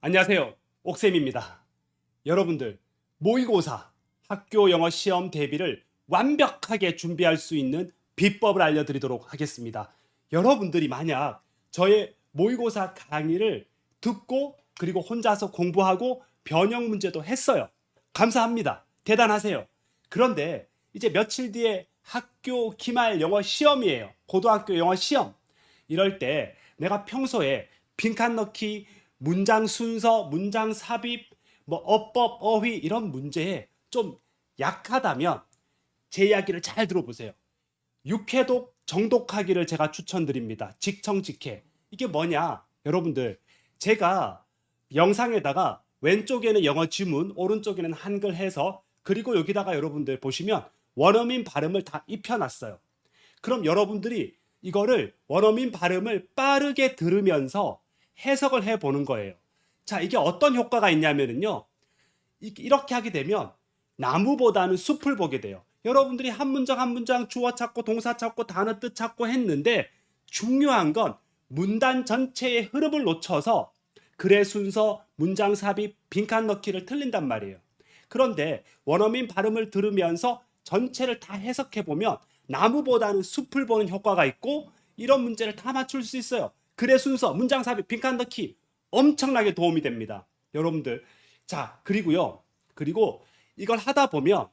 안녕하세요. 옥쌤입니다. 여러분들, 모의고사, 학교 영어 시험 대비를 완벽하게 준비할 수 있는 비법을 알려드리도록 하겠습니다. 여러분들이 만약 저의 모의고사 강의를 듣고 그리고 혼자서 공부하고 변형 문제도 했어요. 감사합니다. 대단하세요. 그런데 이제 며칠 뒤에 학교 기말 영어 시험이에요. 고등학교 영어 시험. 이럴 때 내가 평소에 빈칸 넣기, 문장 순서, 문장 삽입, 어법, 어휘 이런 문제에 좀 약하다면 제 이야기를 잘 들어보세요. 육해독, 정독하기를 제가 추천드립니다. 직청직해. 이게 뭐냐? 여러분들, 제가 영상에다가 왼쪽에는 영어 지문, 오른쪽에는 한글 해서 그리고 여기다가 여러분들 보시면 원어민 발음을 다 입혀놨어요. 그럼 여러분들이 이거를 원어민 발음을 빠르게 들으면서 해석을 해보는 거예요. 자, 이게 어떤 효과가 있냐면요. 이렇게 하게 되면 나무보다는 숲을 보게 돼요. 여러분들이 한 문장 한 문장 주어 찾고 동사 찾고 단어 뜻 찾고 했는데 중요한 건 문단 전체의 흐름을 놓쳐서 글의 순서, 문장 삽입, 빈칸 넣기를 틀린단 말이에요. 그런데 원어민 발음을 들으면서 전체를 다 해석해보면 나무보다는 숲을 보는 효과가 있고 이런 문제를 다 맞출 수 있어요. 글의 순서, 문장 삽입, 빈칸 넣기 엄청나게 도움이 됩니다. 여러분들. 자, 그리고 이걸 하다 보면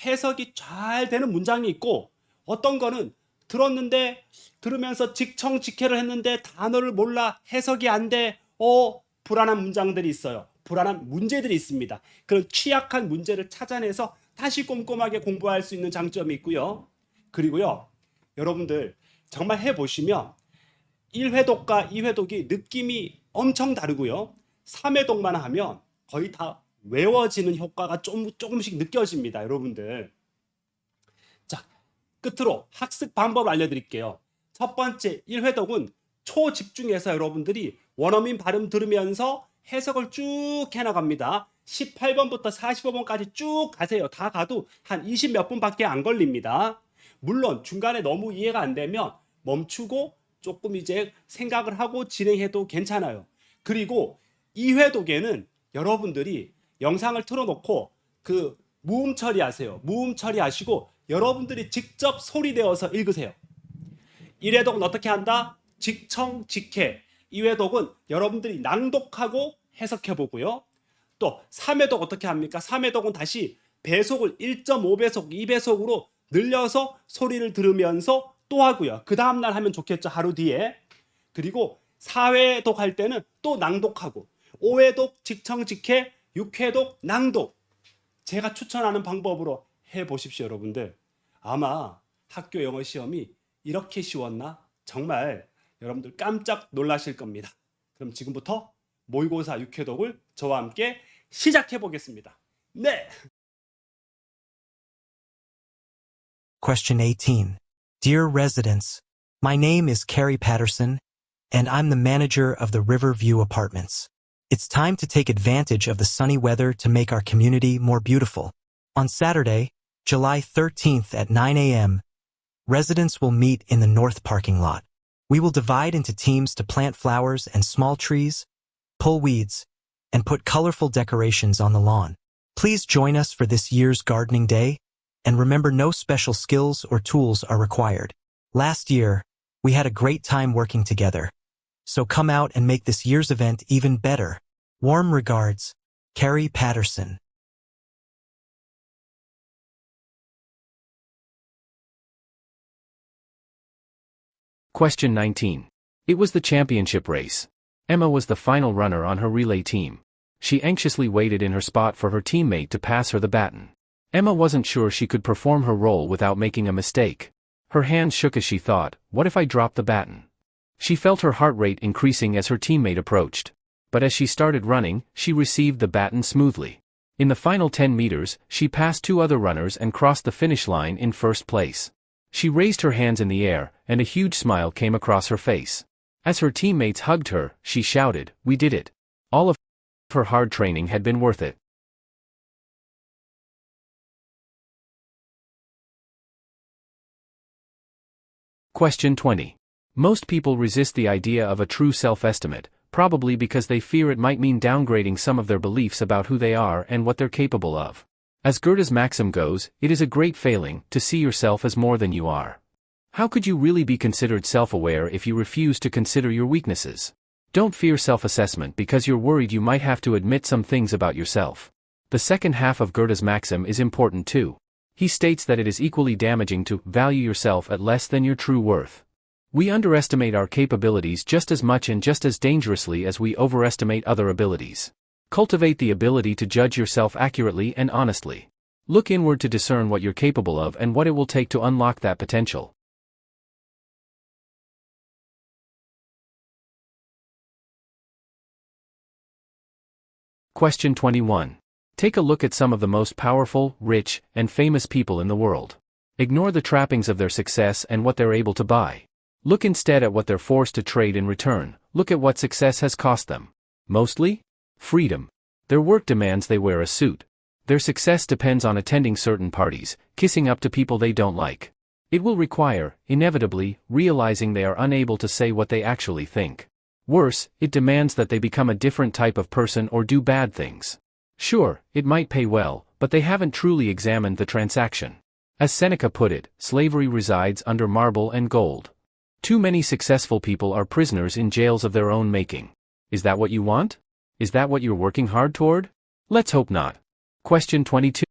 해석이 잘 되는 문장이 있고 어떤 거는 들으면서 직청직해를 했는데 단어를 몰라 해석이 안 돼. 불안한 문장들이 있어요. 불안한 문제들이 있습니다. 그런 취약한 문제를 찾아내서 다시 꼼꼼하게 공부할 수 있는 장점이 있고요. 그리고요, 여러분들 정말 해보시면 1회독과 2회독이 느낌이 엄청 다르고요. 3회독만 하면 거의 다 외워지는 효과가 조금씩 느껴집니다. 여러분들. 자, 끝으로 학습 방법을 알려드릴게요. 첫 번째 1회독은 초집중해서 여러분들이 원어민 발음 들으면서 해석을 쭉 해나갑니다. 18번부터 45번까지 쭉 가세요. 다 가도 한 20 몇 분밖에 안 걸립니다. 물론 중간에 너무 이해가 안 되면 멈추고 조금 이제 생각을 하고 진행해도 괜찮아요. 그리고 2회독에는 여러분들이 영상을 틀어놓고 그 무음 처리하세요. 무음 처리하시고 여러분들이 직접 소리 내어서 읽으세요. 1회독은 어떻게 한다? 직청직해. 2회독은 여러분들이 낭독하고 해석해보고요. 또 3회독 어떻게 합니까? 3회독은 다시 배속을 1.5배속, 2배속으로 늘려서 소리를 들으면서 또 하고요. 그 다음날 하면 좋겠죠. 하루 뒤에. 그리고 4회독 할 때는 또 낭독하고 5회독 직청직해, 6회독 낭독. 제가 추천하는 방법으로 해보십시오. 여러분들. 아마 학교 영어 시험이 이렇게 쉬웠나? 정말 여러분들 깜짝 놀라실 겁니다. 그럼 지금부터 모의고사 6회독을 저와 함께 시작해 보겠습니다. 네! Question 18. Dear residents, my name is Carrie Patterson, and I'm the manager of the Riverview Apartments. It's time to take advantage of the sunny weather to make our community more beautiful. On Saturday, July 13th at 9 a.m., residents will meet in the north parking lot. We will divide into teams to plant flowers and small trees, pull weeds, and put colorful decorations on the lawn. Please join us for this year's gardening day, and remember no special skills or tools are required. Last year, we had a great time working together. So come out and make this year's event even better. Warm regards, Carrie Patterson. Question 19. It was the championship race. Emma was the final runner on her relay team. She anxiously waited in her spot for her teammate to pass her the baton. Emma wasn't sure she could perform her role without making a mistake. Her hands shook as she thought, what if I drop the baton? She felt her heart rate increasing as her teammate approached. But as she started running, she received the baton smoothly. In the final 10 meters, she passed two other runners and crossed the finish line in first place. She raised her hands in the air, and a huge smile came across her face. As her teammates hugged her, she shouted, "We did it." All of her hard training had been worth it. Question 20. Most people resist the idea of a true self-estimate, probably because they fear it might mean downgrading some of their beliefs about who they are and what they're capable of. As Goethe's maxim goes, it is a great failing to see yourself as more than you are. How could you really be considered self-aware if you refuse to consider your weaknesses? Don't fear self-assessment because you're worried you might have to admit some things about yourself. The second half of Goethe's maxim is important too. He states that it is equally damaging to value yourself at less than your true worth. We underestimate our capabilities just as much and just as dangerously as we overestimate other abilities. Cultivate the ability to judge yourself accurately and honestly. Look inward to discern what you're capable of and what it will take to unlock that potential. Question 21. Take a look at some of the most powerful, rich, and famous people in the world. Ignore the trappings of their success and what they're able to buy. Look instead at what they're forced to trade in return. Look at what success has cost them. Mostly? Freedom. Their work demands they wear a suit. Their success depends on attending certain parties, kissing up to people they don't like. It will require, inevitably, realizing they are unable to say what they actually think. Worse, it demands that they become a different type of person or do bad things. Sure, it might pay well, but they haven't truly examined the transaction. As Seneca put it, slavery resides under marble and gold. Too many successful people are prisoners in jails of their own making. Is that what you want? Is that what you're working hard toward? Let's hope not. Question 22.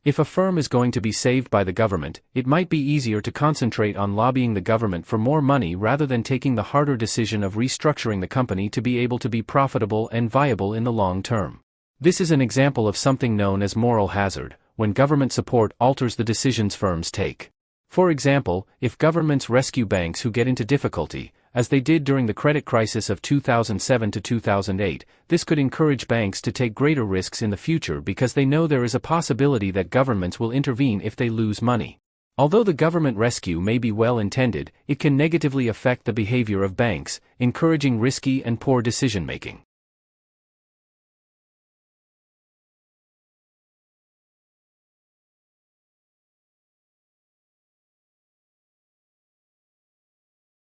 If a firm is going to be saved by the government, it might be easier to concentrate on lobbying the government for more money rather than taking the harder decision of restructuring the company to be able to be profitable and viable in the long term. This is an example of something known as moral hazard, when government support alters the decisions firms take. For example, if governments rescue banks who get into difficulty, as they did during the credit crisis of 2007 to 2008, this could encourage banks to take greater risks in the future because they know there is a possibility that governments will intervene if they lose money. Although the government rescue may be well intended, it can negatively affect the behavior of banks, encouraging risky and poor decision-making.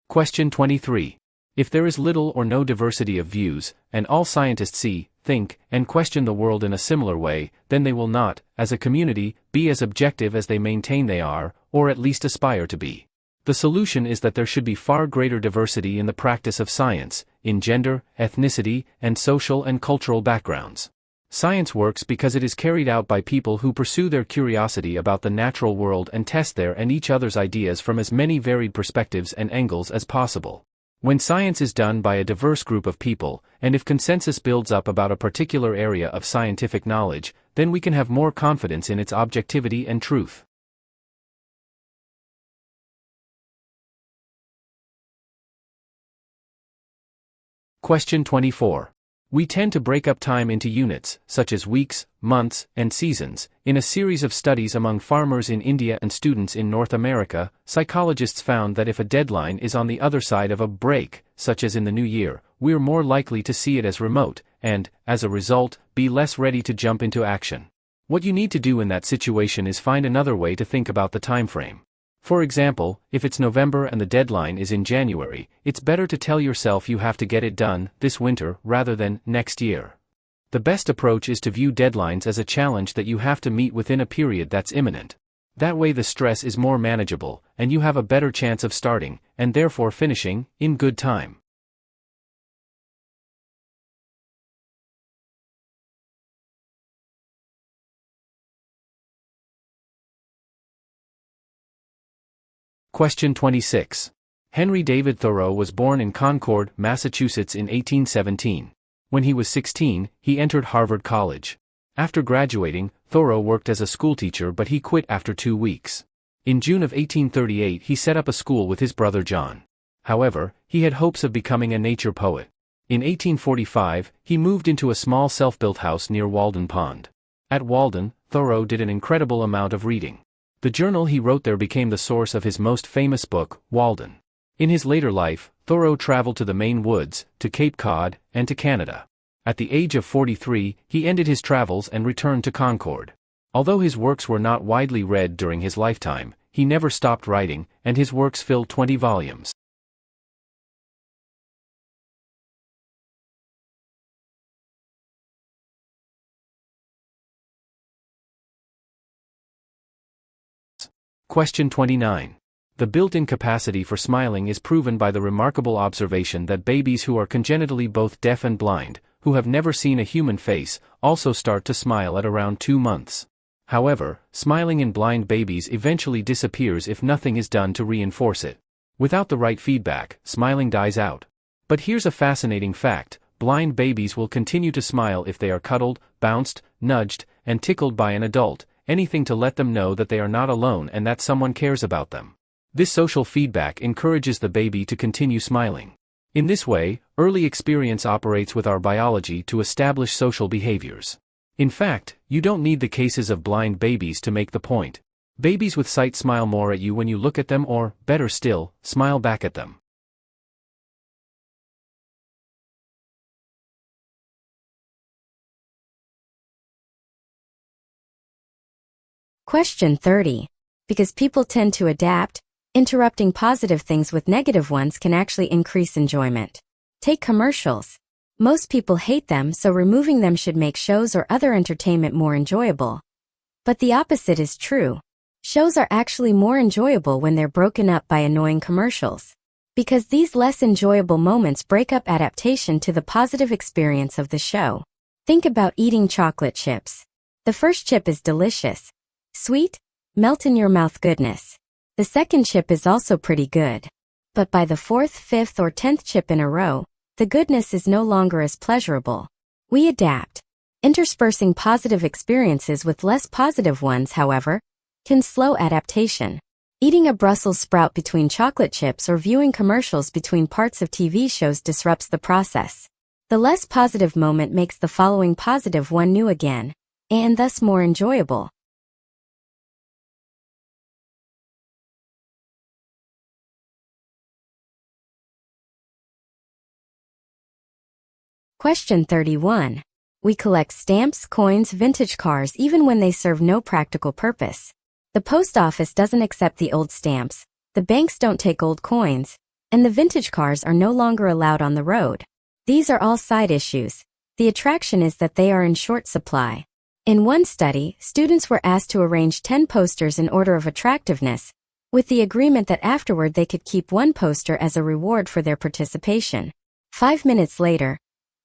Question 23. If there is little or no diversity of views, and all scientists see, think, and question the world in a similar way, then they will not, as a community, be as objective as they maintain they are, or at least aspire to be. The solution is that there should be far greater diversity in the practice of science, in gender, ethnicity, and social and cultural backgrounds. Science works because it is carried out by people who pursue their curiosity about the natural world and test their and each other's ideas from as many varied perspectives and angles as possible. When science is done by a diverse group of people, and if consensus builds up about a particular area of scientific knowledge, then we can have more confidence in its objectivity and truth. Question 24. We tend to break up time into units, such as weeks, months, and seasons. In a series of studies among farmers in India and students in North America, psychologists found that if a deadline is on the other side of a break, such as in the new year, we're more likely to see it as remote, and, as a result, be less ready to jump into action. What you need to do in that situation is find another way to think about the time frame. For example, if it's November and the deadline is in January, it's better to tell yourself you have to get it done this winter rather than next year. The best approach is to view deadlines as a challenge that you have to meet within a period that's imminent. That way the stress is more manageable, and you have a better chance of starting, and therefore finishing, in good time. Question 26. Henry David Thoreau was born in Concord, Massachusetts in 1817. When he was 16, he entered Harvard College. After graduating, Thoreau worked as a schoolteacher, but he quit after 2 weeks. In June of 1838 he set up a school with his brother John. However, he had hopes of becoming a nature poet. In 1845, he moved into a small self-built house near Walden Pond. At Walden, Thoreau did an incredible amount of reading. The journal he wrote there became the source of his most famous book, Walden. In his later life, Thoreau traveled to the Maine woods, to Cape Cod, and to Canada. At the age of 43, he ended his travels and returned to Concord. Although his works were not widely read during his lifetime, he never stopped writing, and his works fill 20 volumes. Question 29. The built-in capacity for smiling is proven by the remarkable observation that babies who are congenitally both deaf and blind, who have never seen a human face, also start to smile at around 2 months. However, smiling in blind babies eventually disappears if nothing is done to reinforce it. Without the right feedback, smiling dies out. But here's a fascinating fact: blind babies will continue to smile if they are cuddled, bounced, nudged, and tickled by an adult, anything to let them know that they are not alone and that someone cares about them. This social feedback encourages the baby to continue smiling. In this way, early experience operates with our biology to establish social behaviors. In fact, you don't need the cases of blind babies to make the point. Babies with sight smile more at you when you look at them, or, better still, smile back at them. Question 30. Because people tend to adapt, interrupting positive things with negative ones can actually increase enjoyment. Take commercials. Most people hate them, so removing them should make shows or other entertainment more enjoyable. But the opposite is true. Shows are actually more enjoyable when they're broken up by annoying commercials. Because these less enjoyable moments break up adaptation to the positive experience of the show. Think about eating chocolate chips. The first chip is delicious. Sweet, melt-in-your-mouth goodness. The second chip is also pretty good. But by the 4th, 5th, or 10th chip in a row, the goodness is no longer as pleasurable. We adapt. Interspersing positive experiences with less positive ones, however, can slow adaptation. Eating a Brussels sprout between chocolate chips or viewing commercials between parts of TV shows disrupts the process. The less positive moment makes the following positive one new again, and thus more enjoyable. Question 31. We collect stamps, coins, vintage cars even when they serve no practical purpose. The post office doesn't accept the old stamps, the banks don't take old coins, and the vintage cars are no longer allowed on the road. These are all side issues. The attraction is that they are in short supply. In one study, students were asked to arrange 10 posters in order of attractiveness, with the agreement that afterward they could keep one poster as a reward for their participation. 5 minutes later,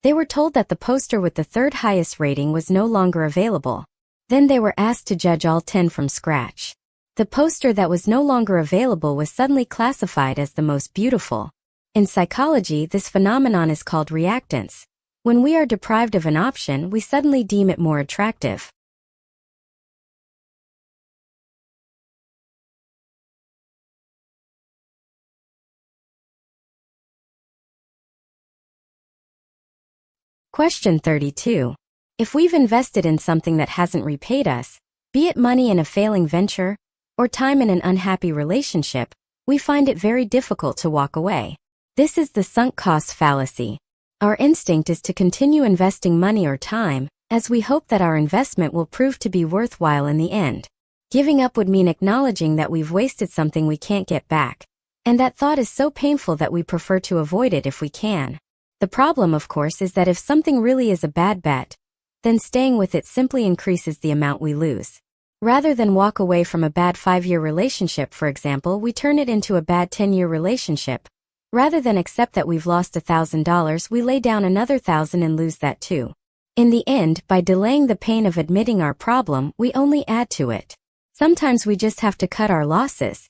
they were told that the poster with the third highest rating was no longer available. Then they were asked to judge all 10 from scratch. The poster that was no longer available was suddenly classified as the most beautiful. In psychology, this phenomenon is called reactance. When we are deprived of an option, we suddenly deem it more attractive. Question 32. If we've invested in something that hasn't repaid us, be it money in a failing venture, or time in an unhappy relationship, we find it very difficult to walk away. This is the sunk cost fallacy. Our instinct is to continue investing money or time, as we hope that our investment will prove to be worthwhile in the end. Giving up would mean acknowledging that we've wasted something we can't get back, and that thought is so painful that we prefer to avoid it if we can. The problem, of course, is that if something really is a bad bet, then staying with it simply increases the amount we lose. Rather than walk away from a bad 5-year relationship, for example, we turn it into a bad 10-year relationship. Rather than accept that we've lost $1,000, we lay down another $1,000 and lose that too. In the end, by delaying the pain of admitting our problem, we only add to it. Sometimes we just have to cut our losses.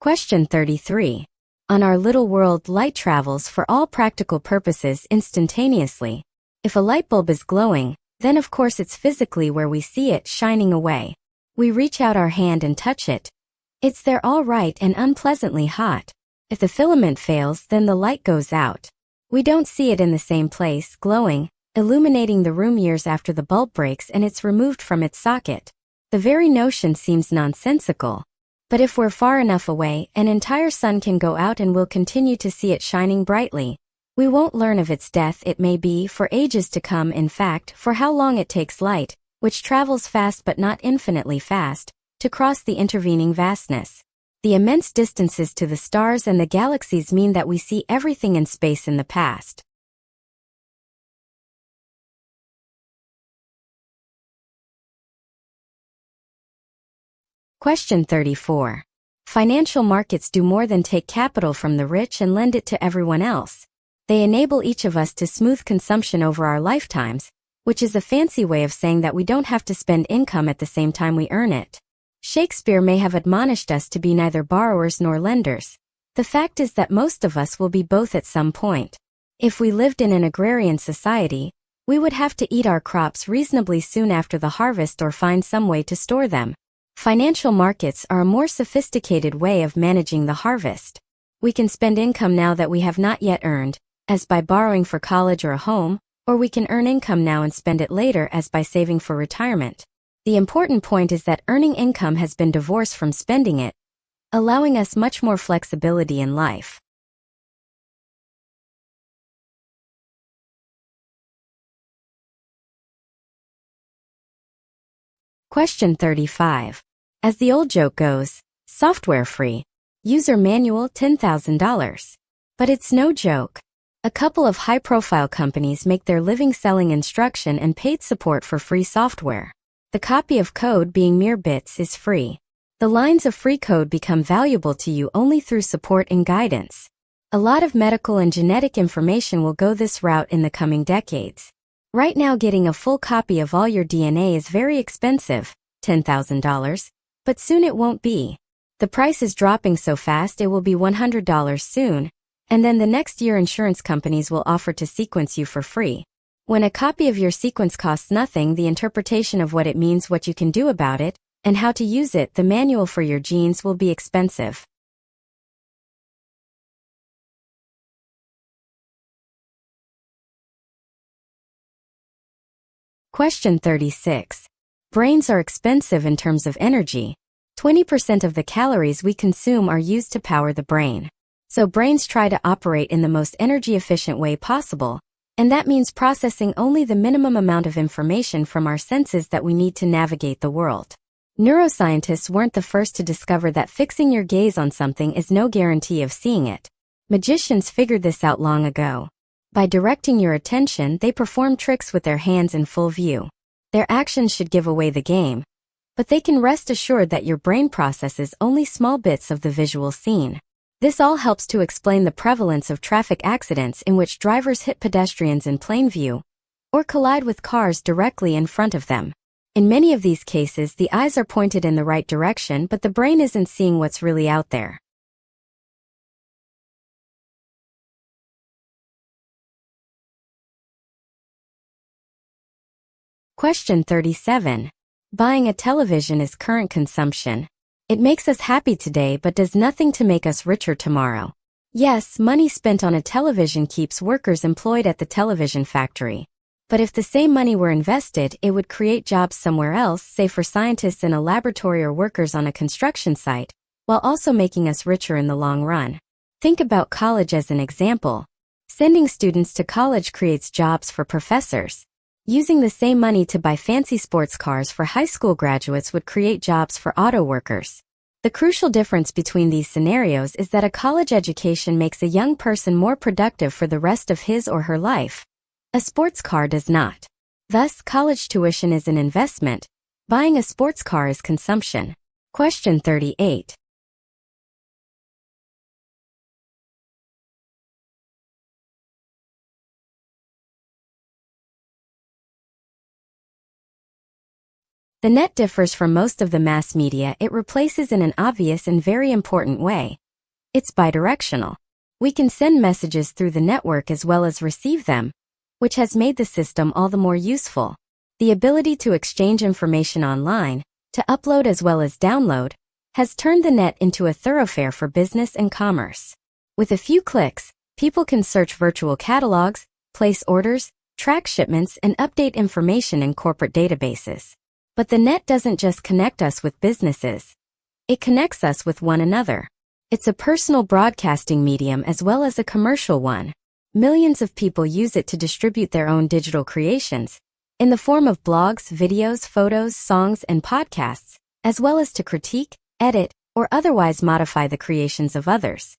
Question 33. On our little world, light travels for all practical purposes instantaneously. If a light bulb is glowing, then of course it's physically where we see it shining away. We reach out our hand and touch it. It's there all right and unpleasantly hot. If the filament fails, then the light goes out. We don't see it in the same place, glowing, illuminating the room years after the bulb breaks and it's removed from its socket. The very notion seems nonsensical. But if we're far enough away, an entire sun can go out and we'll continue to see it shining brightly. We won't learn of its death, it may be, for ages to come, in fact, for how long it takes light, which travels fast but not infinitely fast, to cross the intervening vastness. The immense distances to the stars and the galaxies mean that we see everything in space in the past. Question 34. Financial markets do more than take capital from the rich and lend it to everyone else. They enable each of us to smooth consumption over our lifetimes, which is a fancy way of saying that we don't have to spend income at the same time we earn it. Shakespeare may have admonished us to be neither borrowers nor lenders. The fact is that most of us will be both at some point. If we lived in an agrarian society, we would have to eat our crops reasonably soon after the harvest or find some way to store them. Financial markets are a more sophisticated way of managing the harvest. We can spend income now that we have not yet earned, as by borrowing for college or a home, or we can earn income now and spend it later as by saving for retirement. The important point is that earning income has been divorced from spending it, allowing us much more flexibility in life. Question 35. As the old joke goes, software free. User manual $10,000. But it's no joke. A couple of high-profile companies make their living selling instruction and paid support for free software. The copy of code, being mere bits, is free. The lines of free code become valuable to you only through support and guidance. A lot of medical and genetic information will go this route in the coming decades. Right now, getting a full copy of all your DNA is very expensive, $10,000, but soon it won't be. The price is dropping so fast it will be $100 soon, and then the next year insurance companies will offer to sequence you for free. When a copy of your sequence costs nothing, the interpretation of what it means, what you can do about it, and how to use it, the manual for your genes, will be expensive. Question 36. Brains are expensive in terms of energy. 20% of the calories we consume are used to power the brain. So brains try to operate in the most energy-efficient way possible, and that means processing only the minimum amount of information from our senses that we need to navigate the world. Neuroscientists weren't the first to discover that fixing your gaze on something is no guarantee of seeing it. Magicians figured this out long ago. By directing your attention, they perform tricks with their hands in full view. Their actions should give away the game, but they can rest assured that your brain processes only small bits of the visual scene. This all helps to explain the prevalence of traffic accidents in which drivers hit pedestrians in plain view, or collide with cars directly in front of them. In many of these cases, the eyes are pointed in the right direction, but the brain isn't seeing what's really out there. Question 37. Buying a television is current consumption. It makes us happy today but does nothing to make us richer tomorrow. Yes, money spent on a television keeps workers employed at the television factory. But if the same money were invested, it would create jobs somewhere else, say for scientists in a laboratory or workers on a construction site, while also making us richer in the long run. Think about college as an example. Sending students to college creates jobs for professors. Using the same money to buy fancy sports cars for high school graduates would create jobs for auto workers. The crucial difference between these scenarios is that a college education makes a young person more productive for the rest of his or her life. A sports car does not. Thus, college tuition is an investment. Buying a sports car is consumption. Question 38. The net differs from most of the mass media it replaces in an obvious and very important way. It's bidirectional. We can send messages through the network as well as receive them, which has made the system all the more useful. The ability to exchange information online, to upload as well as download, has turned the net into a thoroughfare for business and commerce. With a few clicks, people can search virtual catalogs, place orders, track shipments, and update information in corporate databases. But the net doesn't just connect us with businesses. It connects us with one another. It's a personal broadcasting medium as well as a commercial one. Millions of people use it to distribute their own digital creations, in the form of blogs, videos, photos, songs, and podcasts, as well as to critique, edit, or otherwise modify the creations of others.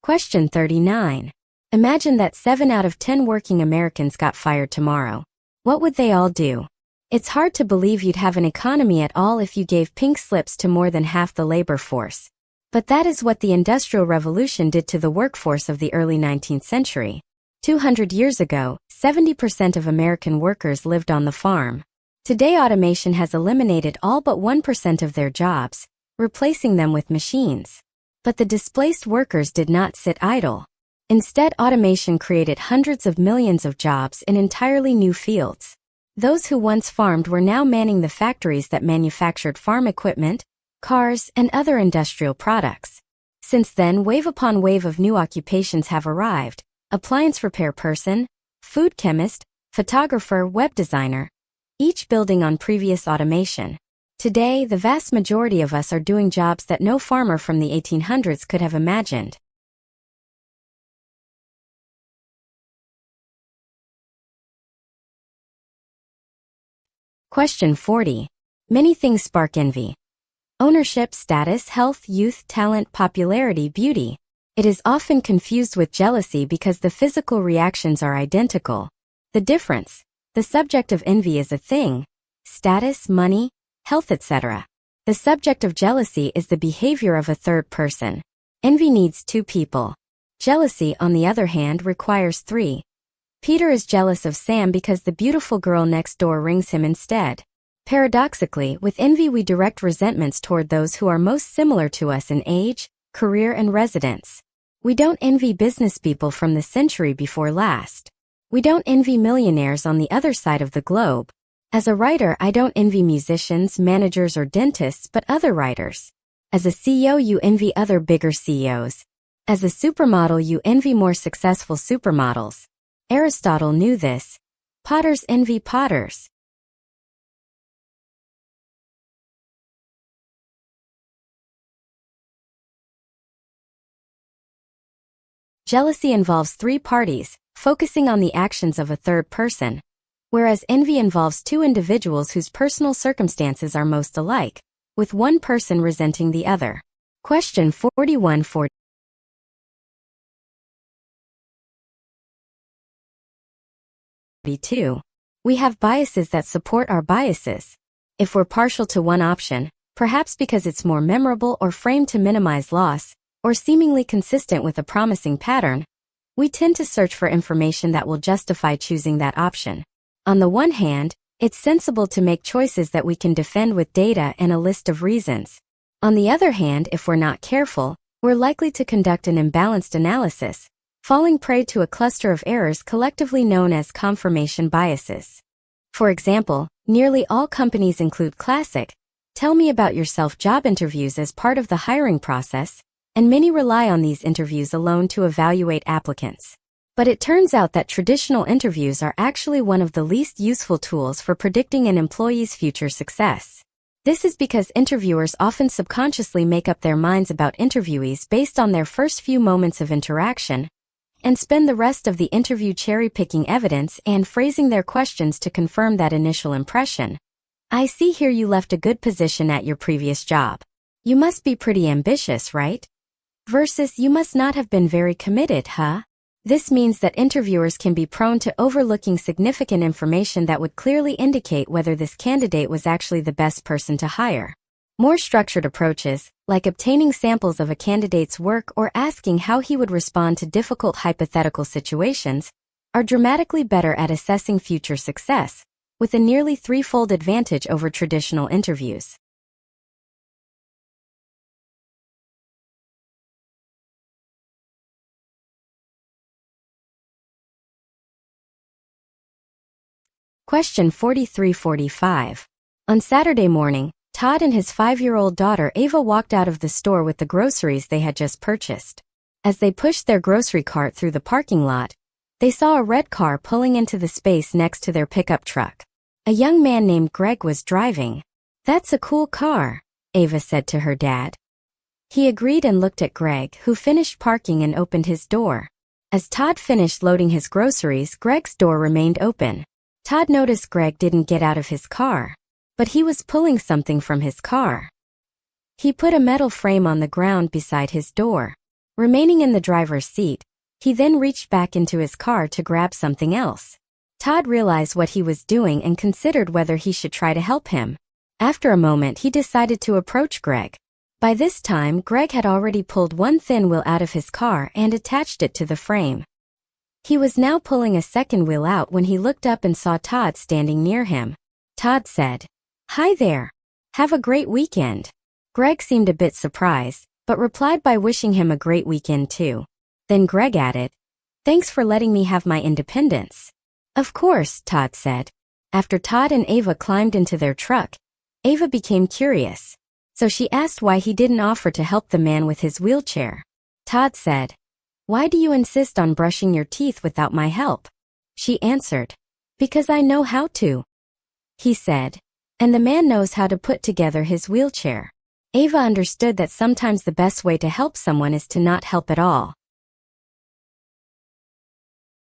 Question 39. Imagine that 7 out of 10 working Americans got fired tomorrow. What would they all do? It's hard to believe you'd have an economy at all if you gave pink slips to more than half the labor force. But that is what the Industrial Revolution did to the workforce of the early 19th century. 200 years ago, 70% of American workers lived on the farm. Today, automation has eliminated all but 1% of their jobs, replacing them with machines. But the displaced workers did not sit idle. Instead, automation created hundreds of millions of jobs in entirely new fields. Those who once farmed were now manning the factories that manufactured farm equipment, cars, and other industrial products. Since then, wave upon wave of new occupations have arrived: appliance repair person, food chemist, photographer, web designer, each building on previous automation. Today, the vast majority of us are doing jobs that no farmer from the 1800s could have imagined. Question 40. Many things spark envy. Ownership, status, health, youth, talent, popularity, beauty. It is often confused with jealousy because the physical reactions are identical. The difference: the subject of envy is a thing, status, money, health, etc. The subject of jealousy is the behavior of a third person. Envy needs 2 people. Jealousy, on the other hand, requires 3. Peter is jealous of Sam because the beautiful girl next door rings him instead. Paradoxically, with envy we direct resentments toward those who are most similar to us in age, career, and residence. We don't envy businesspeople from the century before last. We don't envy millionaires on the other side of the globe. As a writer, I don't envy musicians, managers, or dentists, but other writers. As a CEO, you envy other bigger CEOs. As a supermodel, you envy more successful supermodels. Aristotle knew this. Potters envy potters. Jealousy involves 3 parties, focusing on the actions of a third person, whereas envy involves 2 individuals whose personal circumstances are most alike, with one person resenting the other. Question 41. 42. We have biases that support our biases. If we're partial to one option, perhaps because it's more memorable or framed to minimize loss, or seemingly consistent with a promising pattern, we tend to search for information that will justify choosing that option. On the one hand, it's sensible to make choices that we can defend with data and a list of reasons. On the other hand, if we're not careful, we're likely to conduct an imbalanced analysis, falling prey to a cluster of errors collectively known as confirmation biases. For example, nearly all companies include classic, tell me about yourself job interviews as part of the hiring process, and many rely on these interviews alone to evaluate applicants. But it turns out that traditional interviews are actually one of the least useful tools for predicting an employee's future success. This is because interviewers often subconsciously make up their minds about interviewees based on their first few moments of interaction, and spend the rest of the interview cherry-picking evidence and phrasing their questions to confirm that initial impression. I see here you left a good position at your previous job. You must be pretty ambitious, right? Versus, you must not have been very committed, huh? This means that interviewers can be prone to overlooking significant information that would clearly indicate whether this candidate was actually the best person to hire. More structured approaches, like obtaining samples of a candidate's work or asking how he would respond to difficult hypothetical situations, are dramatically better at assessing future success, with a nearly 3-fold advantage over traditional interviews. Question 43-45. On Saturday morning, Todd and his 5-year-old daughter Ava walked out of the store with the groceries they had just purchased. As they pushed their grocery cart through the parking lot, they saw a red car pulling into the space next to their pickup truck. A young man named Greg was driving. "That's a cool car," Ava said to her dad. He agreed and looked at Greg, who finished parking and opened his door. As Todd finished loading his groceries, Greg's door remained open. Todd noticed Greg didn't get out of his car, but he was pulling something from his car. He put a metal frame on the ground beside his door. Remaining in the driver's seat, he then reached back into his car to grab something else. Todd realized what he was doing and considered whether he should try to help him. After a moment, he decided to approach Greg. By this time, Greg had already pulled one thin wheel out of his car and attached it to the frame. He was now pulling a second wheel out when he looked up and saw Todd standing near him. Todd said, "Hi there. Have a great weekend." Greg seemed a bit surprised, but replied by wishing him a great weekend too. Then Greg added, "Thanks for letting me have my independence." "Of course," Todd said. After Todd and Ava climbed into their truck, Ava became curious, so she asked why he didn't offer to help the man with his wheelchair. Todd said, "Why do you insist on brushing your teeth without my help?" She answered, "Because I know how to." He said, "And the man knows how to put together his wheelchair." Ava understood that sometimes the best way to help someone is to not help at all.